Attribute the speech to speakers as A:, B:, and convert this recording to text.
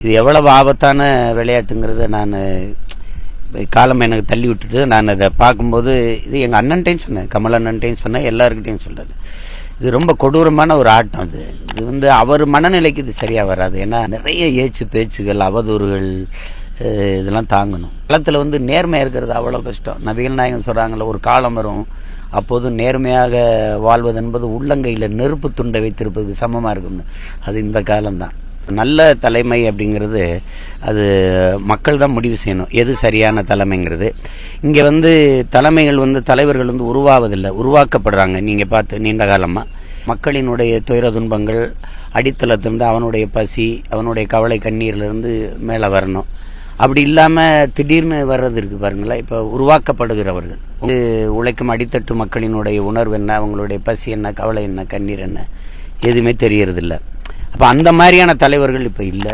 A: இது எவ்வளவு ஆபத்தான விளையாட்டுங்கிறத நான் காலம் எனக்கு தள்ளி விட்டுட்டு நான் அதை பார்க்கும்போது இது எங்கள் அண்ணன்ட்டையும் சொன்னேன், கமல் அண்ணன்ட்டையும் சொன்னேன், எல்லாருக்கிட்டையும் சொல்கிறது. இது ரொம்ப கொடூரமான ஒரு ஆட்டம். இது அவர் மனநிலைக்கு இது சரியாக வராது. ஏன்னா நிறைய ஏச்சு பேச்சுகள், அவதூறுகள், இதெல்லாம் தாங்கணும். களத்தில் நேர்மையாக இருக்கிறது அவ்வளோ கஷ்டம். நபிகள் நாயகம் சொல்கிறாங்கள, ஒரு காலம் வரும் அப்போது நேர்மையாக வாழ்வது என்பது உள்ளங்கையில் நெருப்பு துண்டை வைத்திருப்பதுக்கு சமமாக இருக்கும்னு. அது இந்த காலம்தான். நல்ல தலைமை அப்படிங்கிறது அது மக்கள் தான் முடிவு செய்யணும், எது சரியான தலைமைங்கிறது. இங்கே தலைமைகள் தலைவர்கள் உருவாவதில்லை, உருவாக்கப்படுறாங்க. நீங்கள் பார்த்து நீண்ட காலமாக மக்களினுடைய துயர துன்பங்கள் அடித்தளத்திலிருந்து அவனுடைய பசி, அவனுடைய கவலை கண்ணீர்லேருந்து மேலே வரணும். அப்படி இல்லாமல் திடீர்னு வர்றது இருக்குது பாருங்களேன். இப்போ உருவாக்கப்படுகிறவர்கள் உழைக்கும் அடித்தட்டு மக்களினுடைய உணர்வு என்ன, அவங்களுடைய பசி என்ன, கவலை என்ன, கண்ணீர் என்ன, எதுவுமே தெரியறதில்லை. அப்போ அந்த மாதிரியான தலைவர்கள் இப்போ இல்லை.